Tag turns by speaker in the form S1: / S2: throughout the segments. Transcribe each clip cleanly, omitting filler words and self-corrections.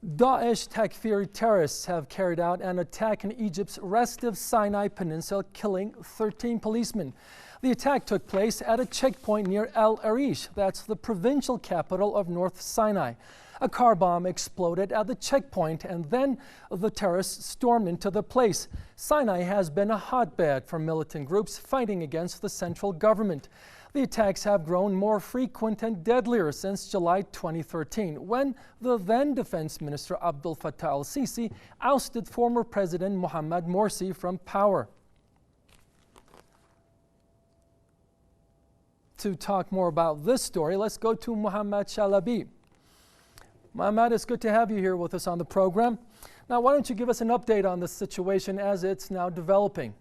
S1: Daesh Takfiri terrorists have carried out an attack in Egypt's restive Sinai Peninsula, killing 13 policemen. The attack took place at a checkpoint near El-Arish, that's the provincial capital of North Sinai. A car bomb exploded at the checkpoint and then the terrorists stormed into the place. Sinai has been a hotbed for militant groups fighting against the central government. The attacks have grown more frequent and deadlier since July 2013, when the then Defense Minister Abdel Fattah el-Sisi ousted former President Mohamed Morsi from power. To talk more about this story, let's go to Mohamed Shalabi. Mohamed, it's good to have you here with us on the program. Now, why don't you give us an update on the situation as it's now developing?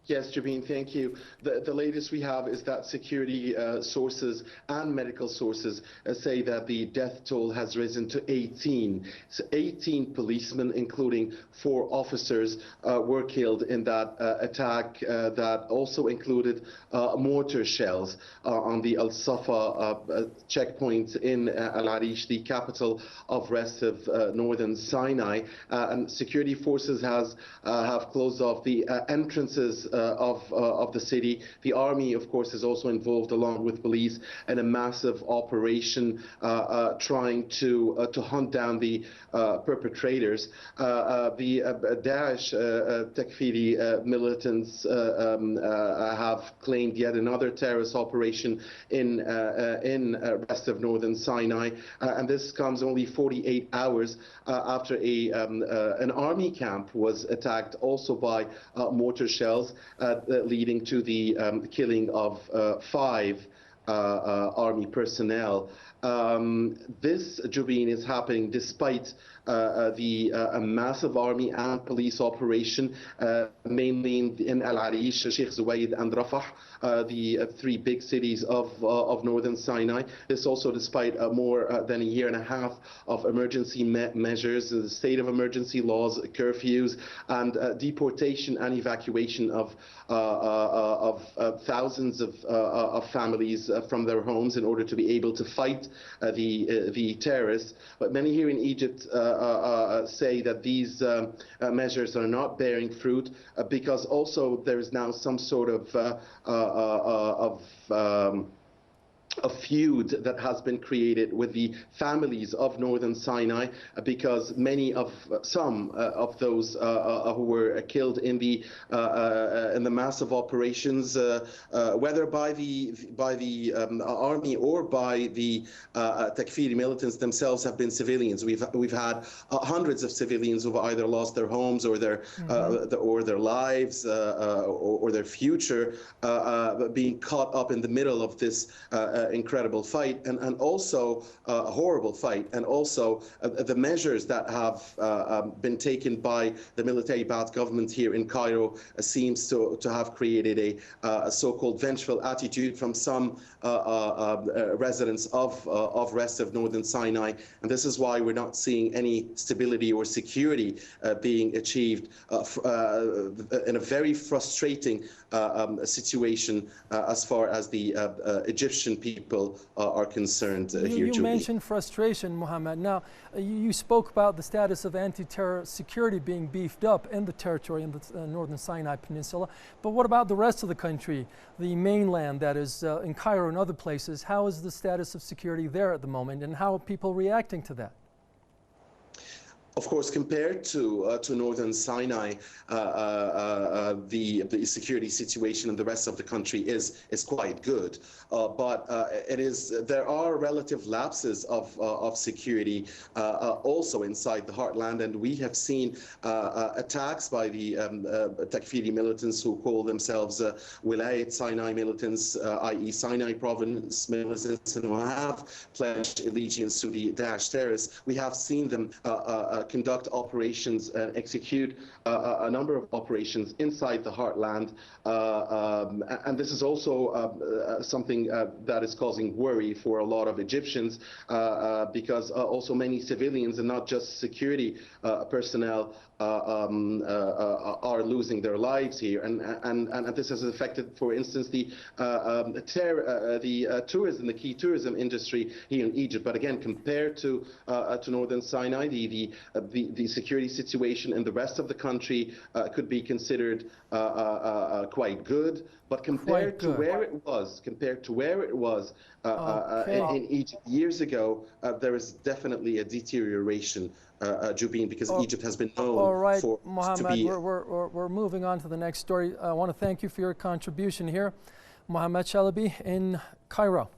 S2: Yes, Jabin, thank you. The latest we have is that security sources and medical sources say that the death toll has risen to 18. So 18 policemen, including 4 officers, were killed in that attack that also included mortar shells on the El-Safa checkpoint in El-Arish, the capital of restive Northern Sinai. And security forces have closed off the entrances of the city. The army, of course, is also involved along with police in a massive operation trying to hunt down the perpetrators. The Daesh Takfiri militants have claimed yet another terrorist operation in restive Northern Sinai, and this comes only 48 hours after an army camp was attacked also by mortar shells, leading to the killing of 5 army personnel. This, Jubin, is happening despite a massive army and police operation, mainly in El-Arish, Sheikh Zuweid and Rafah, the 3 big cities of Northern Sinai. This also despite more than a year and a half of emergency measures, the state of emergency laws, curfews, and deportation and evacuation of thousands of families from their homes in order to be able to fight the terrorists. But many here in Egypt say that these measures are not bearing fruit because also there is now some sort of a feud that has been created with the families of Northern Sinai because some of those who were killed in the massive operations, whether by the army or by the Takfiri militants themselves, have been civilians. We've had hundreds of civilians who've either lost their homes or their lives or their future being caught up in the middle of this incredible fight, and also a horrible fight, and also the measures that have been taken by the military-backed government here in Cairo seems to have created a so-called vengeful attitude from some residents of restive Northern Sinai, and this is why we're not seeing any stability or security being achieved in a very frustrating situation as far as the Egyptian people are concerned here.
S1: You mentioned frustration, Mohamed. Now, you spoke about the status of anti-terror security being beefed up in the territory in the Northern Sinai Peninsula, but what about the rest of the country, the mainland, that is in Cairo and other places? How is the status of security there at the moment, and how are people reacting to that?
S2: Of course, compared to Northern Sinai, the security situation in the rest of the country is quite good, but there are relative lapses of security also inside the heartland, and we have seen attacks by the Takfiri militants who call themselves Wilayat Sinai militants, i.e. Sinai province militants, and who have pledged allegiance to the Daesh terrorists. We have seen them conduct operations and execute a number of operations inside the heartland. And this is also something that is causing worry for a lot of Egyptians, because also many civilians and not just security personnel are losing their lives here, and this has affected, for instance, the tourism, the key tourism industry here in Egypt. But again, compared to Northern Sinai, the security situation in the rest of the country could be considered quite good. But compared to where it was, in Egypt years ago, there is definitely a deterioration, Jubin, because Egypt has been known for
S1: Mohamed,
S2: to be.
S1: We're moving on to the next story. I want to thank you for your contribution here. Mohamed Chalabi in Cairo.